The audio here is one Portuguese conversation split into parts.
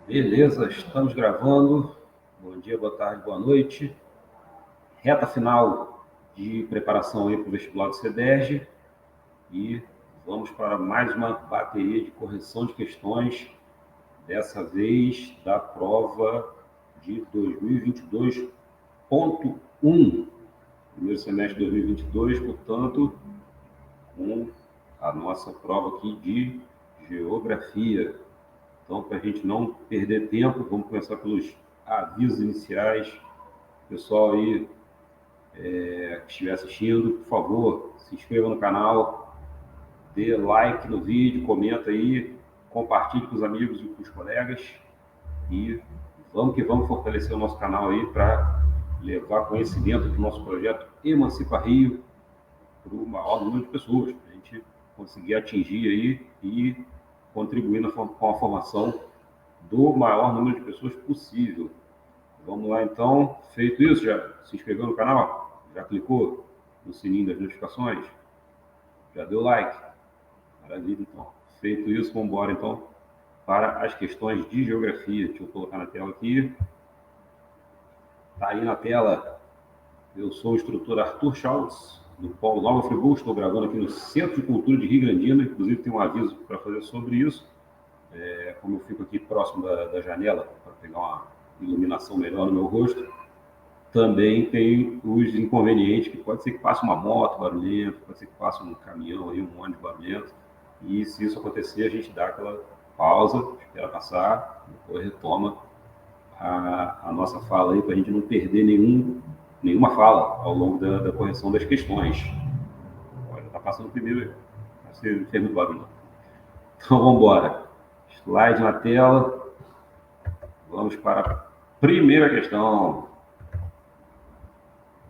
Beleza, estamos gravando. Bom dia, boa tarde, boa noite. Reta final de preparação aí para o vestibular do CEDERJ e vamos para mais uma bateria de correção de questões, dessa vez da prova de 2022.1, primeiro semestre de 2022, portanto, com a nossa prova aqui de geografia. Então, para a gente não perder tempo, vamos começar pelos avisos iniciais. Pessoal aí que estiver assistindo, por favor, se inscreva no canal, dê like no vídeo, comenta aí, compartilhe com os amigos e com os colegas e vamos que vamos fortalecer o nosso canal aí para levar conhecimento do nosso projeto Emancipa Rio para o maior número de pessoas, para a gente conseguir atingir aí e contribuir com a formação do maior número de pessoas possível. Vamos lá, então. Feito isso, já se inscreveu no canal? Já clicou no sininho das notificações? Já deu like? Maravilha, então. Feito isso, vamos embora, então, para as questões de geografia. Deixa eu colocar na tela aqui. Está aí na tela. Eu sou o instrutor Arthur Schultz, do Polo Nova Friburgo. Estou gravando aqui no Centro de Cultura de Rio Grandina. Inclusive, tem um aviso para fazer sobre isso. Como eu fico aqui próximo da janela, para pegar uma iluminação melhor no meu rosto, também tem os inconvenientes, que pode ser que passe uma moto barulhenta, pode ser que passe um caminhão, aí, um ônibus barulhento, e se isso acontecer, a gente dá aquela pausa, espera passar, depois retoma a nossa fala aí, para a gente não perder nenhuma fala ao longo da correção das questões. Olha, está passando primeiro aí, não fez muito barulho. Então, vamos embora. Slide na tela. Vamos para a primeira questão.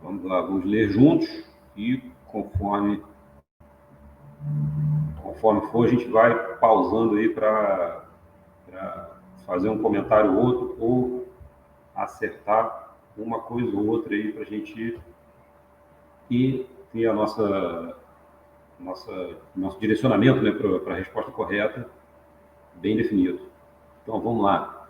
Vamos lá, vamos ler juntos e conforme for, a gente vai pausando aí para fazer um comentário ou outro ou acertar uma coisa ou outra aí para a gente ir ter a nosso direcionamento, né, para a resposta correta bem definido. Então, vamos lá.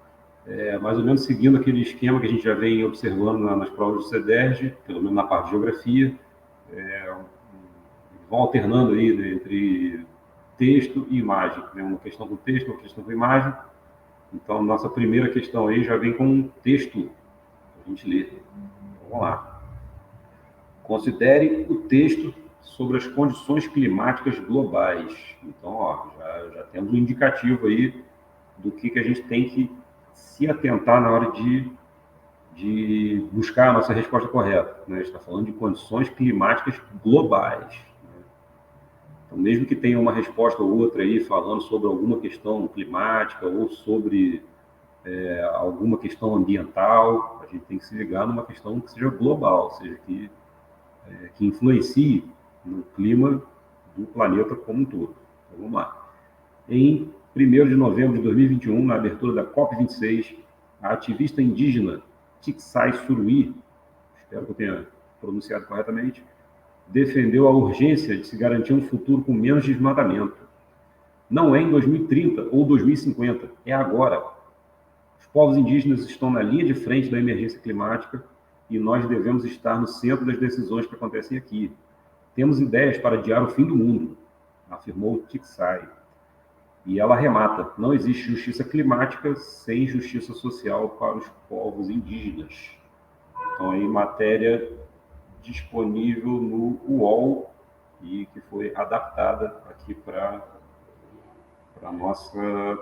Mais ou menos seguindo aquele esquema que a gente já vem observando nas provas do CEDERJ, pelo menos na parte de geografia, vão alternando aí, né, entre texto e imagem, né? Uma questão com texto, uma questão com imagem. Então, nossa primeira questão aí já vem com um texto para a gente ler. Então, vamos lá. Considere o texto sobre as condições climáticas globais. Então, ó, já temos um indicativo aí do que a gente tem que se atentar na hora de buscar a nossa resposta correta, né? A gente está falando de condições climáticas globais, né? Então, mesmo que tenha uma resposta ou outra aí falando sobre alguma questão climática ou sobre alguma questão ambiental, a gente tem que se ligar numa questão que seja global, ou seja, que influencie no clima do planeta como um todo. Então, vamos lá. Em 1º de novembro de 2021, na abertura da COP26, a ativista indígena Tiksai Surui, espero que eu tenha pronunciado corretamente, defendeu a urgência de se garantir um futuro com menos desmatamento. Não é em 2030 ou 2050, é agora. Os povos indígenas estão na linha de frente da emergência climática e nós devemos estar no centro das decisões que acontecem aqui. Temos ideias para adiar o fim do mundo, afirmou Tiksai. E ela arremata: não existe justiça climática sem justiça social para os povos indígenas. Então, aí, matéria disponível no UOL e que foi adaptada aqui para a nossa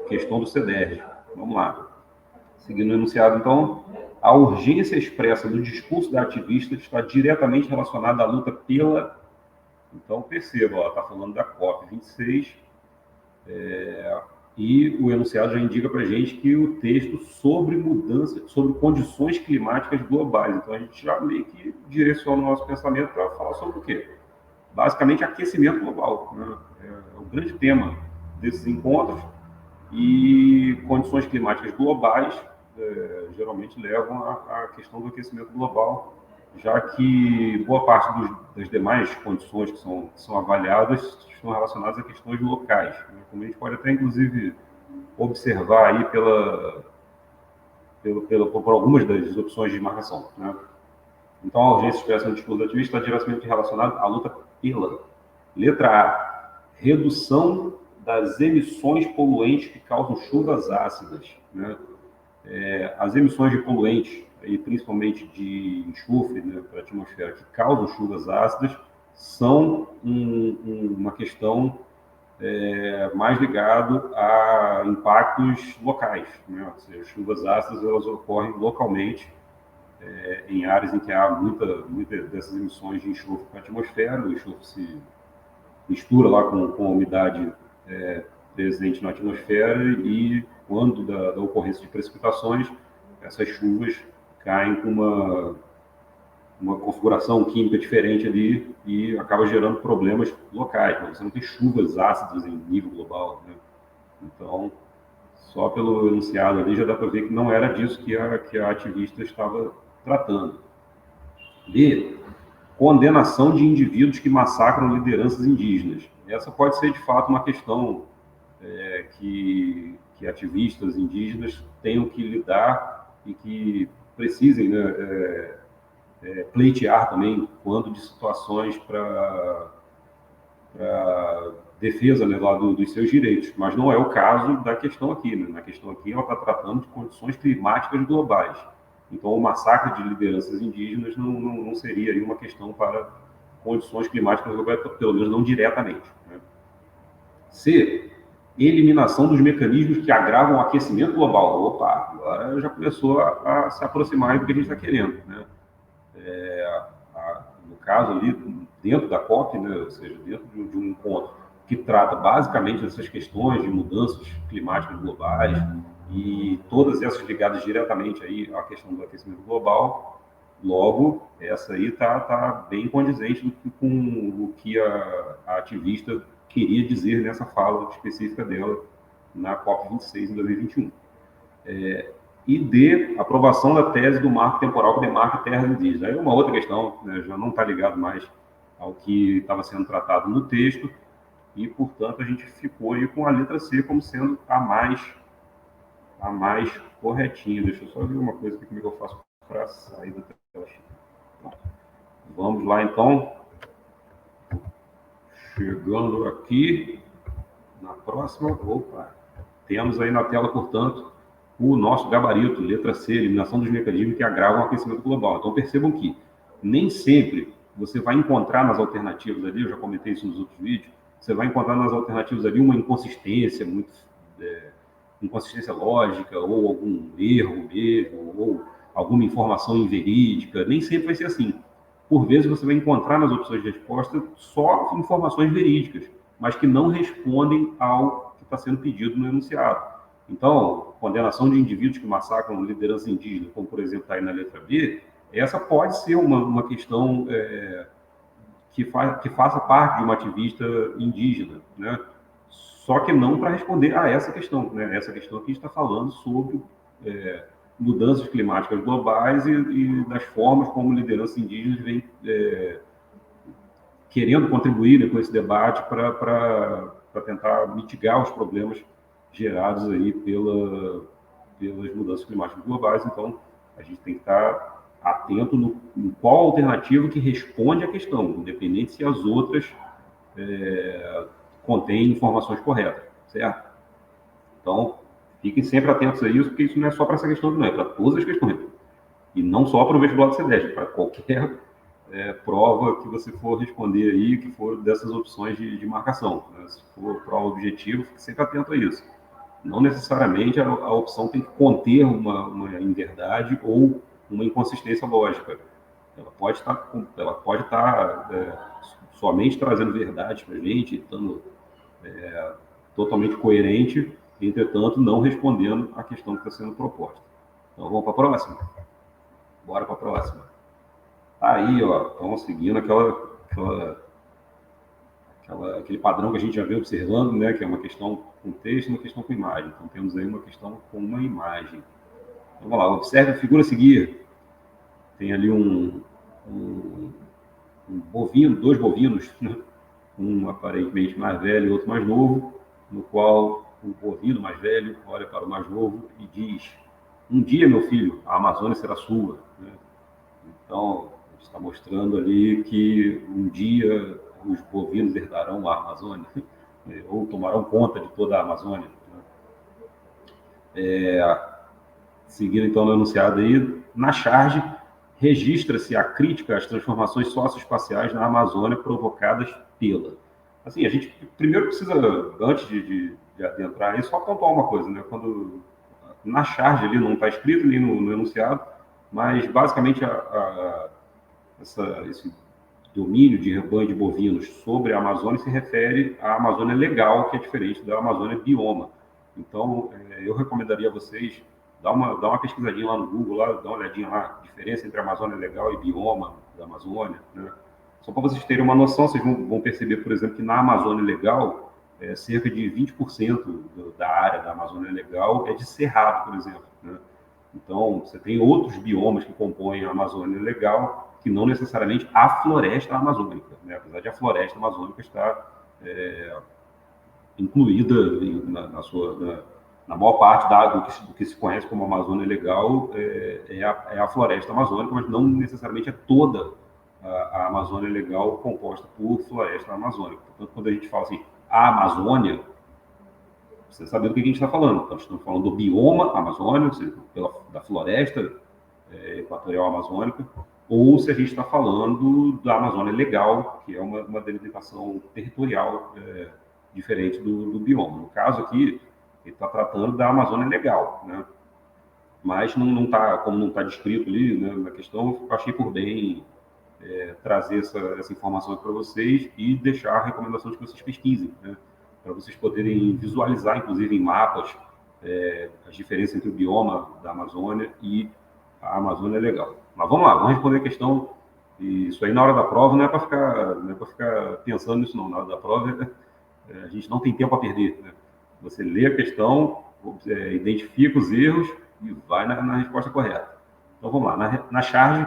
questão do CEDERJ. Vamos lá. Seguindo o enunciado, então, a urgência expressa do discurso da ativista está diretamente relacionada à luta pela... Então, perceba, ela está falando da COP26, e o enunciado já indica para a gente que o texto sobre mudança, sobre condições climáticas globais. Então, a gente já meio que direciona o nosso pensamento para falar sobre o quê? Basicamente, aquecimento global, né? É o grande tema desses encontros, e condições climáticas globais geralmente levam à questão do aquecimento global, já que boa parte das demais condições que são avaliadas estão relacionadas a questões locais, né? Como a gente pode até, inclusive, observar aí por algumas das opções de marcação, né? Então, a urgência expressa no discurso ativista está diretamente relacionada à luta pela letra A, redução das emissões poluentes que causam chuvas ácidas, né? As emissões de poluentes, e principalmente de enxofre, né, para a atmosfera, que causam chuvas ácidas, são uma questão mais ligado a impactos locais, né? Ou seja, chuvas ácidas elas ocorrem localmente em áreas em que há muita dessas emissões de enxofre para a atmosfera, o enxofre se mistura lá com a umidade presente na atmosfera e quando da ocorrência de precipitações, essas chuvas caem com uma configuração química diferente ali e acaba gerando problemas locais, né? Você não tem chuvas ácidas em nível global, né? Então, só pelo enunciado ali já dá para ver que não era disso que a ativista estava tratando. B, condenação de indivíduos que massacram lideranças indígenas. Essa pode ser, de fato, uma questão que ativistas indígenas tenham que lidar e que precisem, né, pleitear também quando de situações para defesa, né, lá dos seus direitos. Mas não é o caso da questão aqui, né? Na questão aqui ela está tratando de condições climáticas globais. Então o massacre de lideranças indígenas não seria aí uma questão para condições climáticas globais, pelo menos não diretamente, né? C, eliminação dos mecanismos que agravam o aquecimento global. Opa, agora já começou a se aproximar do que a gente está querendo, né? No caso ali, dentro da COP, né, ou seja, dentro de um encontro que trata basicamente dessas questões de mudanças climáticas globais e todas essas ligadas diretamente aí à questão do aquecimento global, logo, essa aí tá bem condizente com o que a ativista queria dizer nessa fala específica dela na COP26 em 2021. E D, aprovação da tese do marco temporal que demarca terras indígenas. Aí é uma outra questão, né, já não está ligado mais ao que estava sendo tratado no texto, e, portanto, a gente ficou aí com a letra C como sendo a mais corretinha. Deixa eu só ver uma coisa aqui, como é que eu faço para sair da tela. Vamos lá, então. Chegando aqui na próxima. Opa! Temos aí na tela, portanto, o nosso gabarito, letra C, eliminação dos mecanismos que agravam o aquecimento global. Então, percebam que nem sempre você vai encontrar nas alternativas ali, eu já comentei isso nos outros vídeos, você vai encontrar nas alternativas ali uma inconsistência, inconsistência lógica, ou algum erro mesmo, ou alguma informação inverídica. Nem sempre vai ser assim. Por vezes você vai encontrar nas opções de resposta só informações verídicas, mas que não respondem ao que está sendo pedido no enunciado. Então, condenação de indivíduos que massacram liderança indígena, como por exemplo está aí na letra B, essa pode ser uma questão que faça parte de uma ativista indígena, né? Só que não para responder a essa questão, né? Essa questão que a gente está falando sobre mudanças climáticas globais e das formas como lideranças indígenas vem querendo contribuir, né, com esse debate para tentar mitigar os problemas gerados aí pelas mudanças climáticas globais. Então, a gente tem que estar atento no qual alternativa que responde à questão, independente se as outras contêm informações corretas, certo? Então, fiquem sempre atentos a isso, porque isso não é só para essa questão, não é para todas as questões. E não só para o vestibular do CEDESP, para qualquer prova que você for responder aí, que for dessas opções de marcação, né? Se for prova objetivo, fique sempre atento a isso. Não necessariamente a opção tem que conter uma inverdade ou uma inconsistência lógica. Ela pode estar somente trazendo verdades para a gente, estando totalmente coerente, entretanto, não respondendo à questão que está sendo proposta. Então, vamos para a próxima? Bora para a próxima. Aí, ó, estamos seguindo aquele padrão que a gente já veio observando, né, que é uma questão com texto e uma questão com imagem. Então, temos aí uma questão com uma imagem. Então, vamos lá, observe a figura a seguir. Tem ali um um bovino, dois bovinos, né? Um aparentemente mais velho e outro mais novo, no qual o bovino mais velho olha para o mais novo e diz: um dia, meu filho, a Amazônia será sua, né? Então, a gente está mostrando ali que um dia os bovinos herdarão a Amazônia, né? Ou tomarão conta de toda a Amazônia, né? Seguindo então no enunciado aí, na charge, registra-se a crítica às transformações socioespaciais na Amazônia provocadas pela. Assim, a gente primeiro precisa, antes de adentrar aí, só pontuar uma coisa, né? Quando na charge ali, não está escrito ali no enunciado, mas basicamente esse domínio de rebanho de bovinos sobre a Amazônia se refere à Amazônia legal, que é diferente da Amazônia bioma. Então, eu recomendaria a vocês dar uma pesquisadinha lá no Google, lá, dar uma olhadinha lá, diferença entre a Amazônia legal e bioma da Amazônia, né? Só para vocês terem uma noção, vocês vão perceber, por exemplo, que na Amazônia legal, cerca de 20% da área da Amazônia legal é de cerrado, por exemplo, né? Então, você tem outros biomas que compõem a Amazônia legal, que não necessariamente a floresta amazônica, né? Apesar de a floresta amazônica estar incluída na maior parte do que se conhece como Amazônia legal, é a floresta amazônica, mas não necessariamente é toda a Amazônia legal composta por floresta amazônica. Portanto, quando a gente fala assim, a Amazônia, você sabe do que a gente está falando. Então, estamos falando do bioma Amazônia, ou seja, da floresta equatorial amazônica, ou se a gente está falando da Amazônia legal, que é uma delimitação territorial diferente do bioma. No caso aqui, ele está tratando da Amazônia legal, né? Mas não tá, como não está descrito ali, né, na questão, eu achei por bem trazer essa informação para vocês e deixar a recomendação de que vocês pesquisem, né? Para vocês poderem visualizar, inclusive em mapas, as diferenças entre o bioma da Amazônia e a Amazônia legal. Mas vamos lá, vamos responder a questão. E isso aí na hora da prova não é para ficar pensando nisso não. Na hora da prova a gente não tem tempo a perder, né? Você lê a questão, identifica os erros e vai na resposta correta. Então vamos lá, na charge,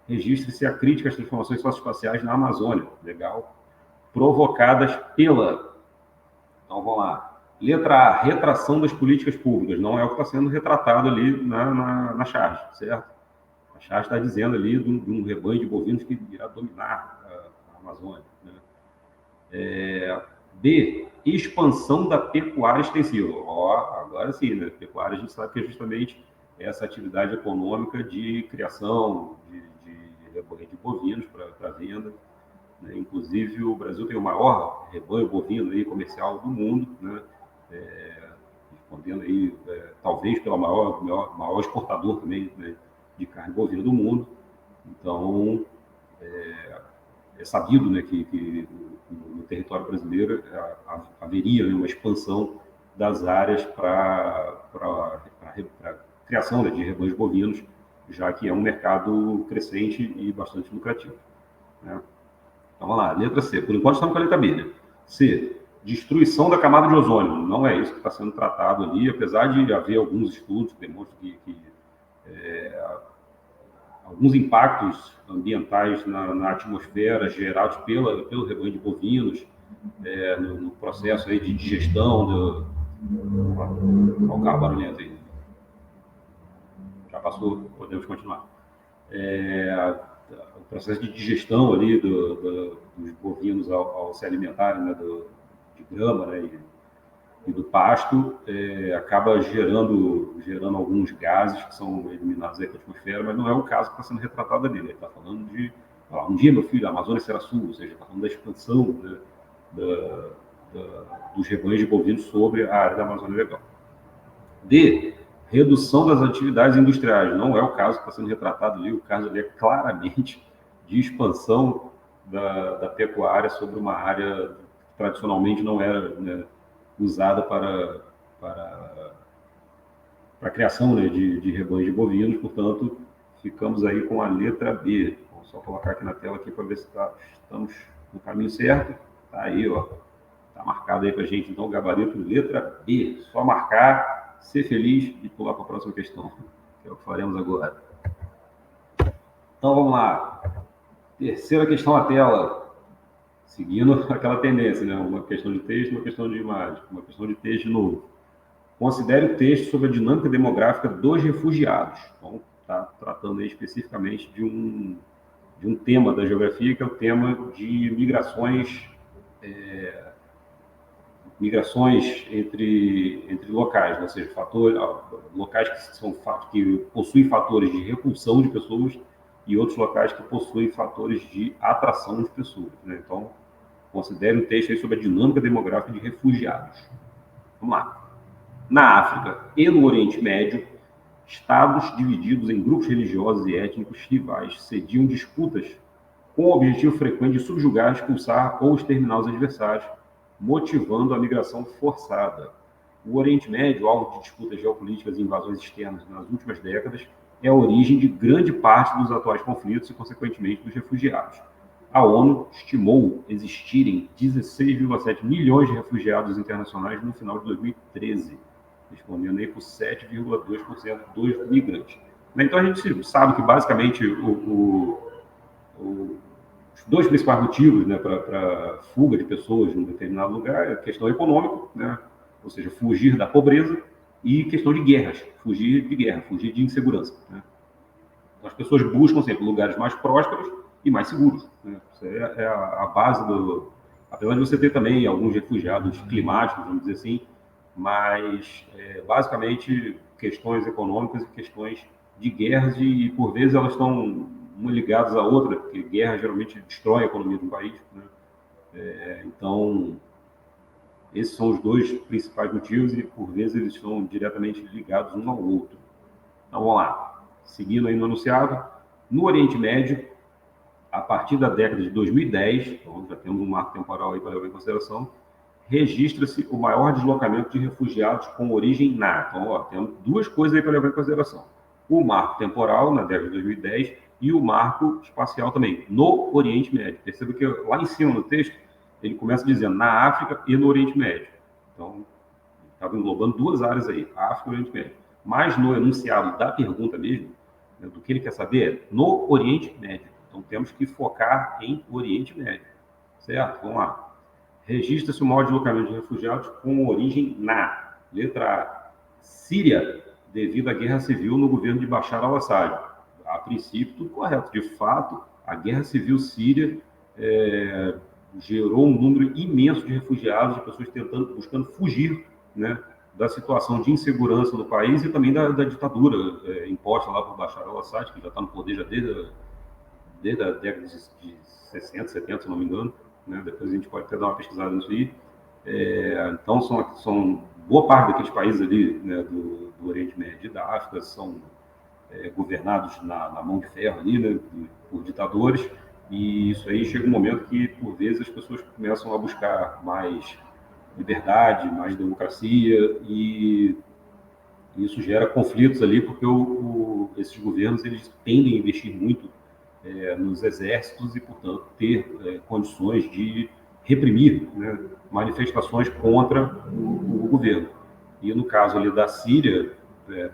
registre-se a crítica às transformações socioespaciais na Amazônia, legal, provocadas pela. Então vamos lá. Letra A, retração das políticas públicas. Não é o que está sendo retratado ali na charge, certo? A charge está dizendo ali de um rebanho de bovinos que irá dominar a Amazônia, né? B, expansão da pecuária extensiva. Agora sim, né? Pecuária a gente sabe que é justamente essa atividade econômica de criação de rebanho de bovinos para venda, né? Inclusive, o Brasil tem o maior rebanho bovino aí, comercial do mundo, né? Respondendo aí, talvez pelo maior exportador também, né, de carne bovina do mundo. Então, é sabido, né, que no território brasileiro haveria, né, uma expansão das áreas para criação, né, de rebanhos bovinos, já que é um mercado crescente e bastante lucrativo, né? Então, vamos lá, letra C. Por enquanto estamos com a letra B, né? C, destruição da camada de ozônio. Não é isso que está sendo tratado ali, apesar de haver alguns estudos que demonstram que alguns impactos ambientais na atmosfera gerados pelo rebanho de bovinos, no processo aí de digestão do... Olha o carro barulhento aí. Já passou, podemos continuar. O processo de digestão ali dos bovinos ao se alimentarem, né, de grama, né, e do pasto, acaba gerando alguns gases que são eliminados aí para a atmosfera, mas não é o caso que está sendo retratado ali, né? Ele está falando de, um dia, meu filho, a Amazônia será sua, ou seja, está falando da expansão, né, dos rebanhos de bovinos sobre a área da Amazônia legal. D, redução das atividades industriais. Não é o caso que está sendo retratado ali, o caso ali é claramente de expansão da pecuária sobre uma área que tradicionalmente não era, né, usada para a criação, né, de rebanhos de bovinos. Portanto, ficamos aí com a letra B. Vou só colocar aqui na tela aqui para ver se estamos no caminho certo. Tá aí, ó. Tá marcado aí para a gente, então, o gabarito letra B. Só marcar, ser feliz e pular para a próxima questão, que é o que faremos agora. Então, vamos lá. Terceira questão à tela, seguindo aquela tendência, né? Uma questão de texto, uma questão de imagem, uma questão de texto de novo. Considere o texto sobre a dinâmica demográfica dos refugiados. Então, está tratando aí especificamente de um tema da geografia, que é o tema de migrações, migrações entre locais, né? Ou seja, locais que possuem fatores de repulsão de pessoas e outros locais que possuem fatores de atração de pessoas, né? Então, considere um texto aí sobre a dinâmica demográfica de refugiados. Vamos lá. Na África e no Oriente Médio, estados divididos em grupos religiosos e étnicos rivais sediam disputas com o objetivo frequente de subjugar, expulsar ou exterminar os adversários, motivando a migração forçada. O Oriente Médio, alvo de disputas geopolíticas e invasões externas nas últimas décadas, é a origem de grande parte dos atuais conflitos e, consequentemente, dos refugiados. A ONU estimou existirem 16,7 milhões de refugiados internacionais no final de 2013, respondendo aí por 7,2% dos migrantes. Então a gente sabe que basicamente os dois principais motivos, né, para fuga de pessoas em um determinado lugar é a questão econômica, né, ou seja, fugir da pobreza, e questão de guerras, fugir de guerra, fugir de insegurança, né? Então, as pessoas buscam sempre lugares mais prósperos e mais seguros, né? Isso é a base do... Apesar de você ter também alguns refugiados climáticos, vamos dizer assim, mas basicamente questões econômicas e questões de guerras, e por vezes elas estão uma ligadas à outra, porque guerra geralmente destrói a economia de um país, né? Então, esses são os dois principais motivos e por vezes eles estão diretamente ligados um ao outro. Então vamos lá, seguindo aí no enunciado, no Oriente Médio, a partir da década de 2010, então já temos um marco temporal aí para levar em consideração, registra-se o maior deslocamento de refugiados com origem na... Então, ó, temos duas coisas aí para levar em consideração. O marco temporal, na década de 2010, e o marco espacial também, no Oriente Médio. Perceba que lá em cima no texto, ele começa dizendo na África e no Oriente Médio. Então, estava englobando duas áreas aí, África e Oriente Médio. Mas no enunciado da pergunta mesmo, né, do que ele quer saber, é no Oriente Médio. Então, temos que focar em Oriente Médio. Certo? Vamos lá. Registra-se o maior deslocamento de refugiados com origem na letra A, Síria, devido à guerra civil no governo de Bashar al-Assad. A princípio, tudo correto. De fato, a guerra civil síria gerou um número imenso de refugiados, de pessoas buscando fugir, né, da situação de insegurança do país e também da ditadura imposta lá por Bashar al-Assad, que já está no poder já desde a década de 60, 70, se não me engano, né? Depois a gente pode até dar uma pesquisada nisso aí. Então, são boa parte daqueles países ali, né, do Oriente Médio e da África são governados na mão de ferro ali, né, por ditadores, e isso aí chega um momento que, por vezes, as pessoas começam a buscar mais liberdade, mais democracia, e isso gera conflitos ali, porque esses governos eles tendem a investir muito nos exércitos e, portanto, ter condições de reprimir, né, manifestações contra o governo. E no caso ali da Síria,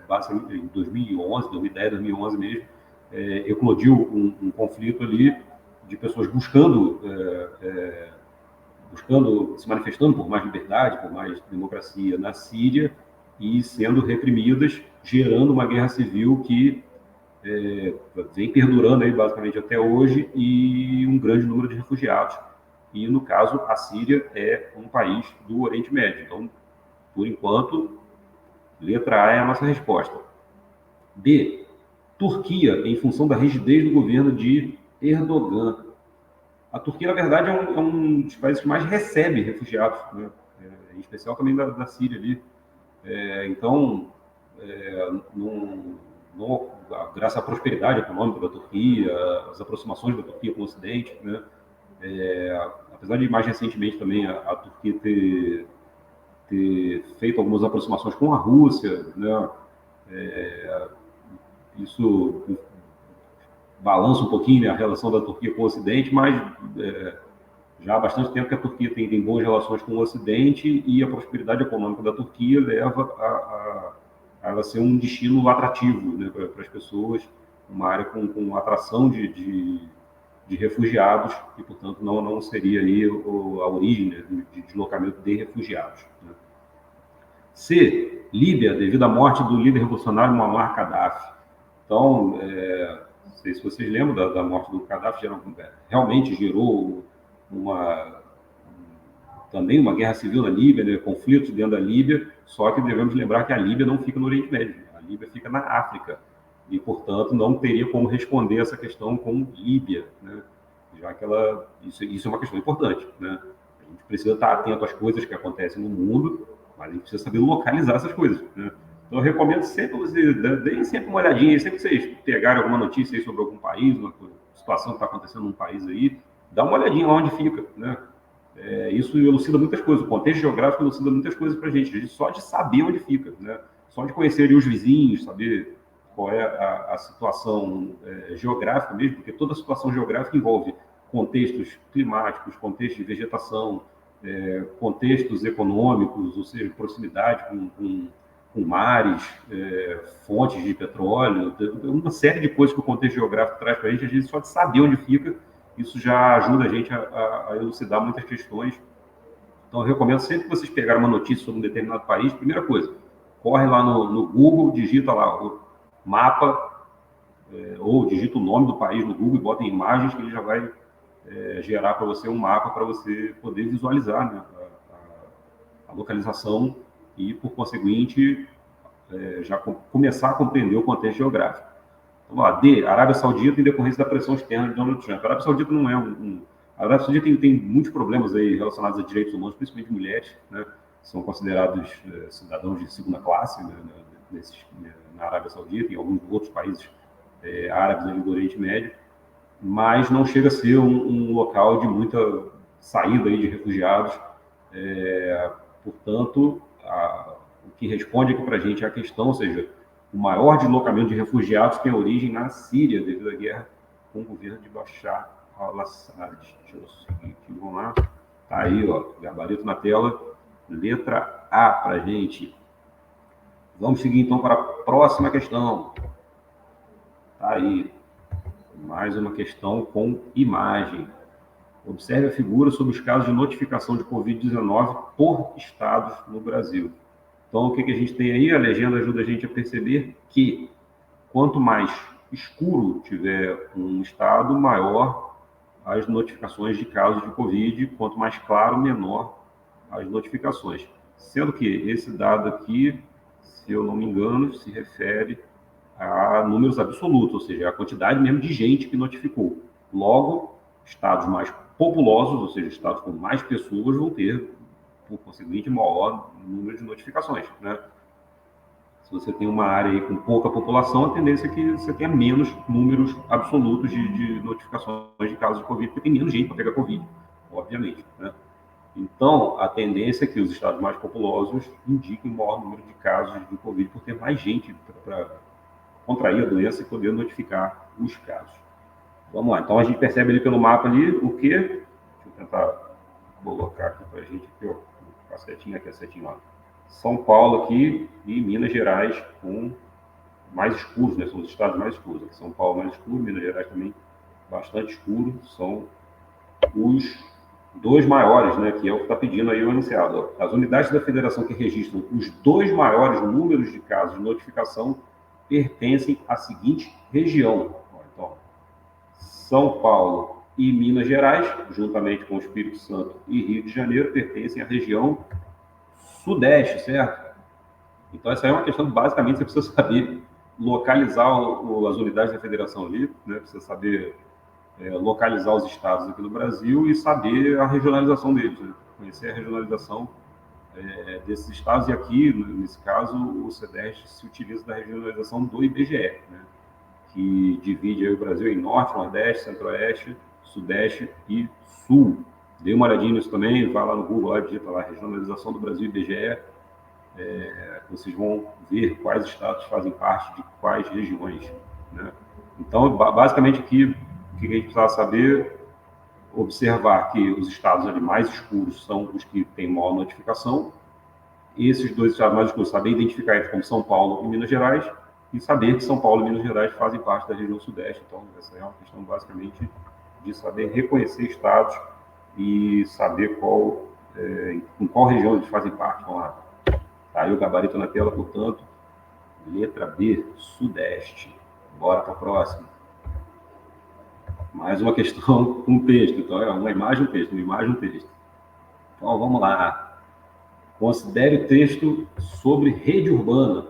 basicamente em 2011, 2010, 2011 mesmo, eclodiu um conflito ali de pessoas buscando, se manifestando por mais liberdade, por mais democracia na Síria e sendo reprimidas, gerando uma guerra civil que vem perdurando aí basicamente até hoje, e um grande número de refugiados. E, no caso, a Síria é um país do Oriente Médio. Então, por enquanto, letra A é a nossa resposta. B, Turquia, em função da rigidez do governo de Erdogan. A Turquia, na verdade, é um dos países que mais recebe refugiados, né? Em especial também da Síria ali. Então, graças à prosperidade econômica da Turquia, as aproximações da Turquia com o Ocidente, né? Apesar de mais recentemente também a Turquia ter feito algumas aproximações com a Rússia, né? Isso balança um pouquinho, né, a relação da Turquia com o Ocidente, mas já há bastante tempo que a Turquia tem boas relações com o Ocidente, e a prosperidade econômica da Turquia leva a ela ser um destino atrativo, né, para as pessoas, uma área com atração de de refugiados e, portanto, não seria aí a origem, né, de deslocamento de refugiados. Né? C, Líbia, devido à morte do líder revolucionário Muammar Gaddafi. Então, não sei se vocês lembram da morte do Gaddafi, realmente gerou também uma guerra civil na Líbia, né, conflitos dentro da Líbia, só que devemos lembrar que a Líbia não fica no Oriente Médio, a Líbia fica na África, e, portanto, não teria como responder essa questão com Líbia, né, já que isso é uma questão importante. Né? A gente precisa estar atento às coisas que acontecem no mundo, mas a gente precisa saber localizar essas coisas. Né? Então, eu recomendo sempre vocês deem sempre uma olhadinha, sempre que vocês pegarem alguma notícia aí sobre algum país, uma situação que está acontecendo num país aí, dá uma olhadinha lá onde fica, né? Isso elucida muitas coisas, o contexto geográfico elucida muitas coisas para a gente, só de saber onde fica, né? Só de conhecer ali os vizinhos, saber qual é a situação geográfica mesmo, porque toda situação geográfica envolve contextos climáticos, contextos de vegetação, contextos econômicos, ou seja, proximidade com mares, fontes de petróleo, uma série de coisas que o contexto geográfico traz para a gente, às vezes só de saber onde fica, isso já ajuda a gente a elucidar muitas questões. Então, eu recomendo sempre que vocês pegarem uma notícia sobre um determinado país, primeira coisa, corre lá no Google, digita lá o mapa, ou digita o nome do país no Google e bota em imagens, que ele já vai gerar para você um mapa para você poder visualizar, né, a localização e, por conseguinte, já começar a compreender o contexto geográfico. Vamos lá, D, Arábia Saudita em decorrência da pressão externa de Donald Trump. A Arábia Saudita não é A Arábia Saudita tem muitos problemas aí relacionados a direitos humanos, principalmente mulheres, né? São considerados cidadãos de segunda classe, né, na Arábia Saudita e em alguns outros países árabes ali do Oriente Médio, mas não chega a ser um local de muita saída aí de refugiados. Portanto, o que responde aqui para a gente é a questão, ou seja, o maior deslocamento de refugiados tem origem na Síria, devido à guerra com o governo de Bashar al-Assad. Deixa eu seguir aqui, vamos lá. Tá aí, ó, gabarito na tela, letra A para a gente. Vamos seguir então para a próxima questão. Tá aí, mais uma questão com imagem. Observe a figura sobre os casos de notificação de Covid-19 por estados no Brasil. Então, o que a gente tem aí? A legenda ajuda a gente a perceber que quanto mais escuro tiver um estado, maior as notificações de casos de Covid, quanto mais claro, menor as notificações. Sendo que esse dado aqui, se eu não me engano, se refere a números absolutos, ou seja, a quantidade mesmo de gente que notificou. Logo, estados mais populosos, ou seja, estados com mais pessoas, vão ter, por conseguinte, maior número de notificações, né? Se você tem uma área aí com pouca população, a tendência é que você tenha menos números absolutos de notificações de casos de Covid, porque tem menos gente para pegar Covid, obviamente, né? Então, a tendência é que os estados mais populosos indiquem o maior número de casos de Covid, por ter mais gente para contrair a doença e poder notificar os casos. Vamos lá, então a gente percebe ali pelo mapa ali o quê? Deixa eu tentar colocar aqui para a gente, aqui, ó, a setinha aqui, a setinha lá. São Paulo aqui e Minas Gerais com mais escuros, né? São os estados mais escuros. Aqui São Paulo mais escuro, Minas Gerais também bastante escuro. São os dois maiores, né? Que é o que está pedindo aí o enunciado. As unidades da federação que registram os dois maiores números de casos de notificação pertencem à seguinte região. Então, São Paulo e Minas Gerais, juntamente com o Espírito Santo e Rio de Janeiro, pertencem à região Sudeste, certo? Então, essa é uma questão que, basicamente, você precisa saber localizar as unidades da federação ali, né? Precisa saber localizar os estados aqui do Brasil e saber a regionalização deles, né? Conhecer a regionalização desses estados. E aqui, nesse caso, o CEDEST se utiliza da regionalização do IBGE, né? Que divide aí o Brasil em Norte, Nordeste, Centro-Oeste, Sudeste e Sul. Dê uma olhadinha nisso também, vai lá no Google, lá, digita lá, regionalização do Brasil IBGE, vocês vão ver quais estados fazem parte de quais regiões, né? Então, basicamente aqui, o que a gente precisava saber, observar que os estados ali mais escuros são os que têm maior notificação, esses dois estados mais escuros, saber identificar eles como São Paulo e Minas Gerais, e saber que São Paulo e Minas Gerais fazem parte da região Sudeste. Então, essa é uma questão basicamente de saber reconhecer estados e saber em qual região eles fazem parte. Vamos lá. Tá aí o gabarito na tela, portanto, letra B, Sudeste. Bora para a próxima. Mais uma questão com texto. Então, é uma imagem, um texto, uma imagem, um texto. Então, vamos lá. Considere o texto sobre rede urbana.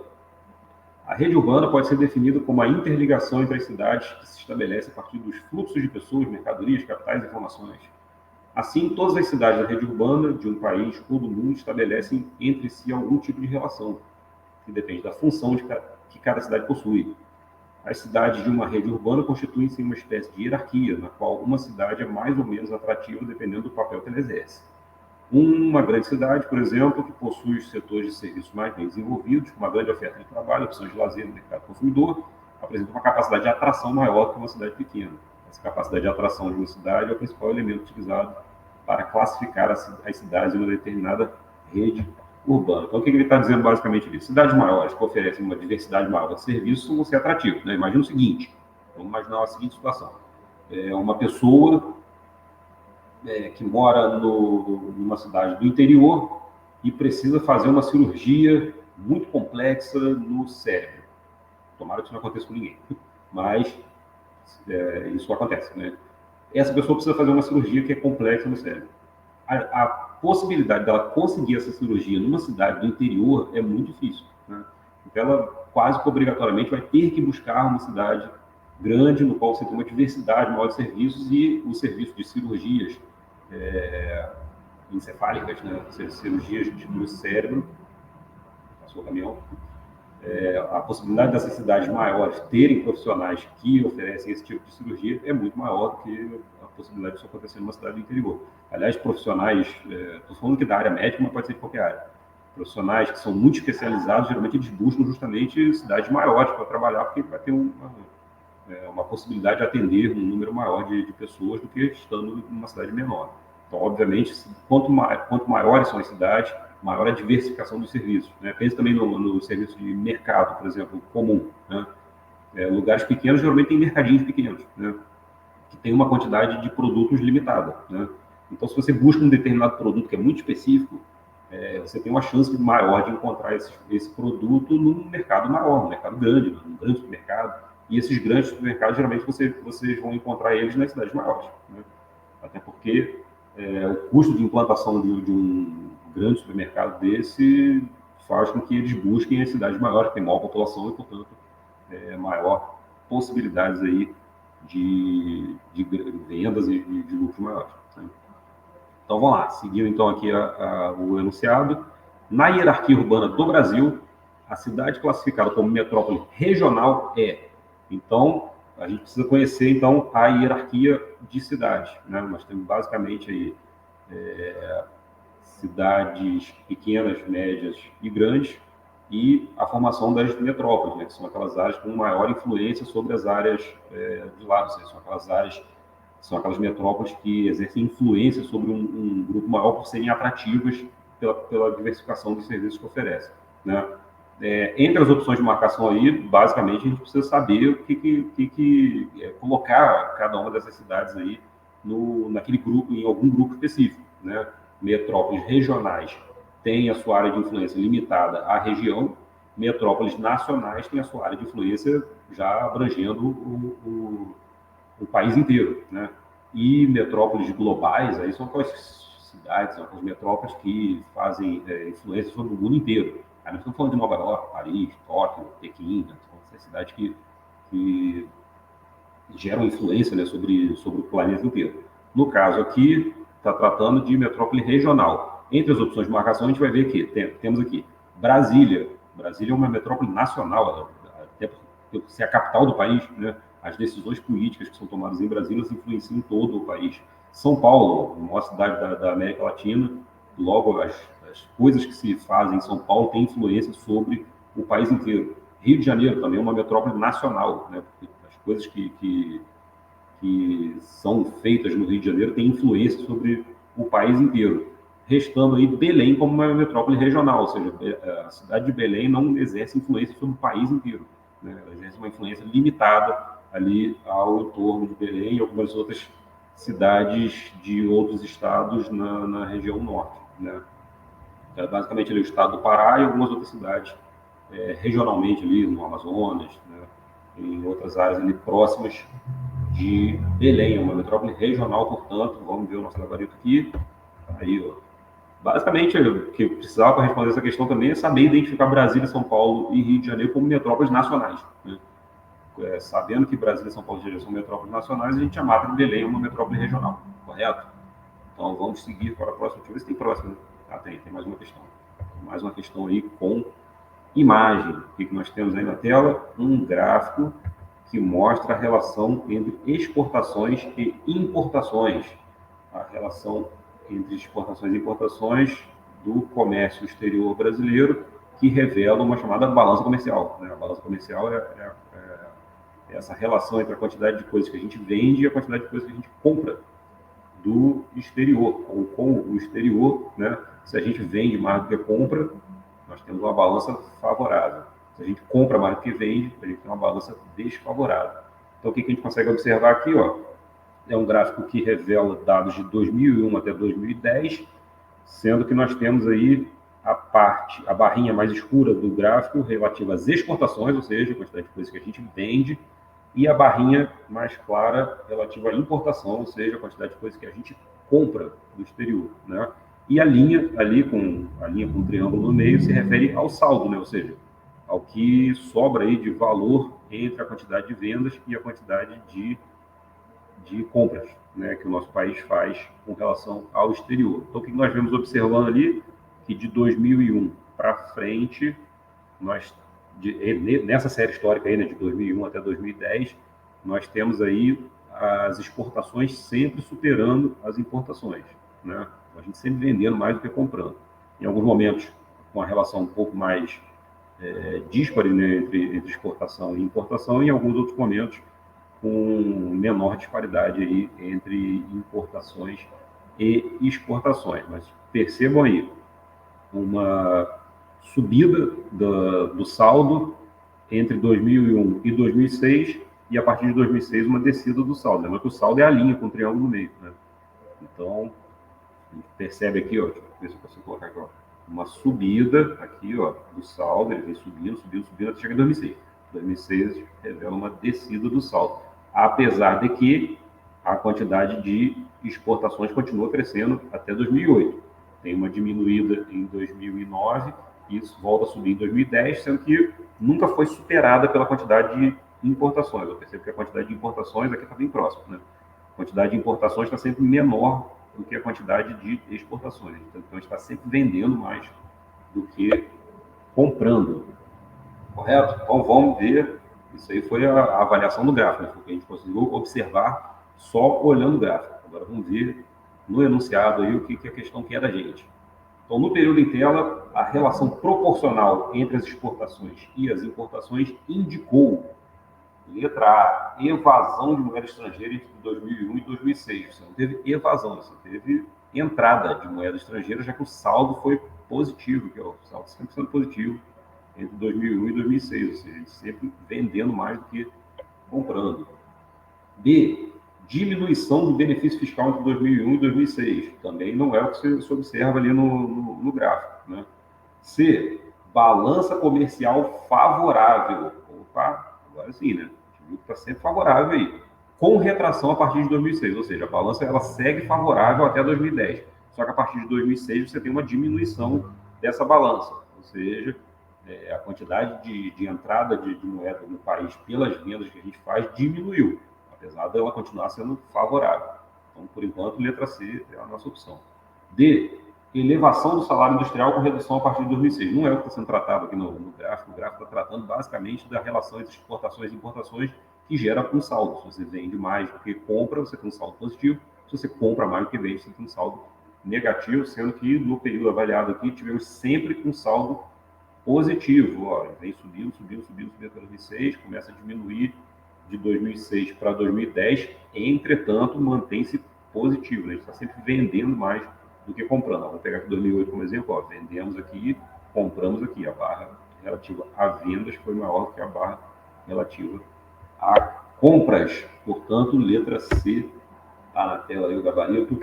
A rede urbana pode ser definida como a interligação entre as cidades que se estabelece a partir dos fluxos de pessoas, mercadorias, capitais e informações. Assim, todas as cidades da rede urbana de um país ou do mundo estabelecem entre si algum tipo de relação, que depende da função que cada cidade possui. As cidades de uma rede urbana constituem-se em uma espécie de hierarquia, na qual uma cidade é mais ou menos atrativa dependendo do papel que ela exerce. Uma grande cidade, por exemplo, que possui os setores de serviços mais bem desenvolvidos, com uma grande oferta de trabalho, opções de lazer no mercado consumidor, apresenta uma capacidade de atração maior do que uma cidade pequena. Essa capacidade de atração de uma cidade é o principal elemento utilizado para classificar as cidades em uma determinada rede urbana. Então, o que ele está dizendo basicamente disso? Cidades maiores que oferecem uma diversidade maior de serviços vão ser atrativos. Né? Imagina o seguinte, vamos imaginar a seguinte situação. Uma pessoa que mora numa cidade do interior e precisa fazer uma cirurgia muito complexa no cérebro. Tomara que isso não aconteça com ninguém, mas isso acontece, né? Essa pessoa precisa fazer uma cirurgia que é complexa no cérebro. A possibilidade dela conseguir essa cirurgia numa cidade do interior é muito difícil, né? Então, ela quase que obrigatoriamente vai ter que buscar uma cidade grande, no qual você tem uma diversidade maior de serviços e o serviço de cirurgias encefálicas, né? Cirurgias no cérebro, passou o caminhão. A possibilidade dessas cidades maiores terem profissionais que oferecem esse tipo de cirurgia é muito maior do que a possibilidade disso acontecer numa cidade do interior. Aliás, profissionais, estou falando que da área médica, mas pode ser de qualquer área. Profissionais que são muito especializados, geralmente eles buscam justamente cidades maiores para trabalhar, porque vai ter uma possibilidade de atender um número maior de pessoas do que estando numa cidade menor. Então, obviamente, quanto maiores são as cidades, maior a diversificação dos serviços, né? Pense também no serviço de mercado, por exemplo, comum, né? Lugares pequenos geralmente têm mercadinhos pequenos, né? Que tem uma quantidade de produtos limitada, né? Então, se você busca um determinado produto que é muito específico, você tem uma chance maior de encontrar esse produto num mercado maior, num mercado grande, num grande supermercado. E esses grandes supermercados, geralmente, vocês vão encontrar eles nas cidades maiores, né? Até porque o custo de implantação de um grande supermercado desse faz com que eles busquem as cidades maiores, que têm maior população e, portanto, maior possibilidades aí de vendas e de lucros maiores, né? Então, vamos lá. Seguindo, então, aqui o enunciado. Na hierarquia urbana do Brasil, a cidade classificada como metrópole regional é. Então, a gente precisa conhecer, então, a hierarquia de cidades, né? Nós temos, basicamente, aí cidades pequenas, médias e grandes, e a formação das metrópoles, né? Que são aquelas áreas com maior influência sobre as áreas de lá, ou seja, são aquelas metrópoles que exercem influência sobre um grupo maior por serem atrativas pela diversificação dos serviços que oferecem, né? Entre as opções de marcação aí, basicamente, a gente precisa saber o que colocar cada uma dessas cidades aí naquele grupo, em algum grupo específico, né? Metrópoles regionais têm a sua área de influência limitada à região, metrópoles nacionais têm a sua área de influência já abrangendo o país inteiro, né? E metrópoles globais, aí são aquelas cidades, são aquelas metrópoles que fazem influência sobre o mundo inteiro. Aí nós estamos falando de Nova York, Paris, Tóquio, Pequim, né? São essas cidades que geram influência, né, sobre o planeta inteiro. No caso aqui, está tratando de metrópole regional. Entre as opções de marcação, a gente vai ver que temos aqui Brasília. Brasília é uma metrópole nacional, até por ser a capital do país, né? As decisões políticas que são tomadas em Brasília influenciam todo o país. São Paulo, a maior cidade da América Latina, logo as coisas que se fazem em São Paulo têm influência sobre o país inteiro. Rio de Janeiro também é uma metrópole nacional, né? Porque as coisas que são feitas no Rio de Janeiro têm influência sobre o país inteiro. Restando aí Belém como uma metrópole regional, ou seja, a cidade de Belém não exerce influência sobre o país inteiro, né? Ela exerce uma influência limitada ali ao entorno de Belém e algumas outras cidades de outros estados na região norte, né? Basicamente ali o estado do Pará e algumas outras cidades regionalmente ali no Amazonas, né? Em outras áreas ali próximas de Belém, uma metrópole regional, portanto, vamos ver o nosso gabarito aqui. Aí, ó. Basicamente, o que eu precisava para responder essa questão também é saber identificar Brasília, São Paulo e Rio de Janeiro como metrópoles nacionais, né? Sabendo que Brasília, São Paulo e Rio de Janeiro são metrópoles nacionais, a gente chamava de Belém uma metrópole regional, correto? Então, vamos seguir para a próxima. Deixa eu ver se tem próxima. Ah, tem mais uma questão. Mais uma questão aí com imagem. O que nós temos aí na tela? Um gráfico que mostra a relação entre exportações e importações. A relação entre exportações e importações do comércio exterior brasileiro, que revela uma chamada balança comercial, né? A balança comercial é essa relação entre a quantidade de coisas que a gente vende e a quantidade de coisas que a gente compra do exterior, ou com o exterior, né? Se a gente vende mais do que compra, nós temos uma balança favorável. Se a gente compra mais do que vende, a gente tem uma balança desfavorável. Então, o que a gente consegue observar aqui, ó, é um gráfico que revela dados de 2001 até 2010, sendo que nós temos aí a barrinha mais escura do gráfico relativa às exportações, ou seja, a quantidade de coisas que a gente vende, e a barrinha mais clara relativa à importação, ou seja, a quantidade de coisas que a gente compra do exterior, né? E a linha ali com um triângulo no meio se refere ao saldo, né? Ou seja, ao que sobra aí de valor entre a quantidade de vendas e a quantidade de compras, né, que o nosso país faz com relação ao exterior. Então, o que nós vemos observando ali, que de 2001 para frente, nessa série histórica aí, né, de 2001 até 2010, nós temos aí as exportações sempre superando as importações, né? A gente sempre vendendo mais do que comprando. Em alguns momentos, com a relação um pouco mais díspare, né, entre exportação e importação, e em alguns outros momentos com menor disparidade aí entre importações e exportações. Mas percebam aí uma subida do saldo entre 2001 e 2006 e a partir de 2006 uma descida do saldo. Lembra que o saldo é a linha com o triângulo no meio, né? Então, a gente percebe aqui, ó, deixa eu ver se eu consigo colocar aqui, ó, uma subida aqui, ó, do saldo, ele vem subindo, até chegar em 2006. 2006 revela uma descida do saldo, apesar de que a quantidade de exportações continua crescendo até 2008. Tem uma diminuída em 2009 e isso volta a subir em 2010, sendo que nunca foi superada pela quantidade de importações. Eu percebo que a quantidade de importações aqui está bem próxima, né? A quantidade de importações está sempre menor do que a quantidade de exportações. Então, a gente está sempre vendendo mais do que comprando. Correto? Então, vamos ver. Isso aí foi a avaliação do gráfico, né? Porque a gente conseguiu observar só olhando o gráfico. Agora, vamos ver no enunciado aí o que a questão quer da gente. Então, no período em tela, a relação proporcional entre as exportações e as importações indicou, letra A, evasão de moeda estrangeira entre 2001 e 2006. Você não teve evasão, você teve entrada de moeda estrangeira, já que o saldo foi positivo, que é o saldo sempre sendo positivo entre 2001 e 2006, ou seja, a gente sempre vendendo mais do que comprando. B, diminuição do benefício fiscal entre 2001 e 2006. Também não é o que se observa ali no gráfico, né? C, balança comercial favorável. Opa, agora sim, né? A gente viu que está sempre favorável aí. Com retração a partir de 2006, ou seja, a balança ela segue favorável até 2010. Só que a partir de 2006 você tem uma diminuição dessa balança, ou seja, a quantidade de entrada de moeda no país pelas vendas que a gente faz diminuiu, apesar dela continuar sendo favorável. Então, por enquanto, letra C é a nossa opção. D, elevação do salário industrial com redução a partir de 2006. Não é o que está sendo tratado aqui no gráfico. O gráfico está tratando basicamente da relação entre exportações e importações que gera um saldo. Se você vende mais do que compra, você tem um saldo positivo. Se você compra mais do que vende, você tem um saldo negativo, sendo que no período avaliado aqui tivemos sempre um saldo positivo. Ó, vem subindo até 2006, começa a diminuir de 2006 para 2010, entretanto, mantém-se positivo. Né? A gente está sempre vendendo mais do que comprando. Vou pegar aqui 2008 como exemplo. Ó, vendemos aqui, compramos aqui. A barra relativa a vendas foi maior do que a barra relativa a compras. Portanto, letra C, Tá na tela aí o gabarito.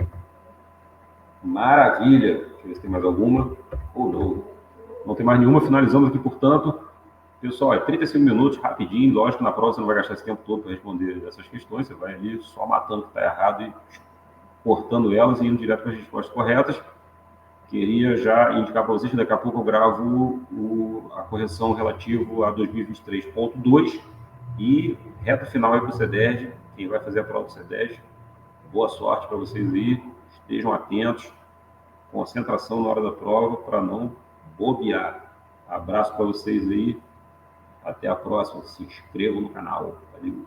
Maravilha. Deixa eu ver se tem mais alguma. Ou não. Não tem mais nenhuma. Finalizamos aqui, portanto. Pessoal, é 35 minutos, rapidinho. Lógico, na prova você não vai gastar esse tempo todo para responder essas questões. Você vai ali só matando o que está errado e cortando elas e indo direto para as respostas corretas. Queria já indicar para vocês que daqui a pouco eu gravo a correção relativa a 2023.2 e reta final aí para o CEDERJ. Quem vai fazer a prova do CEDERJ, boa sorte para vocês aí. Estejam atentos, concentração na hora da prova para não bobear. Abraço para vocês aí. Até a próxima. Se inscrevam no canal. Valeu.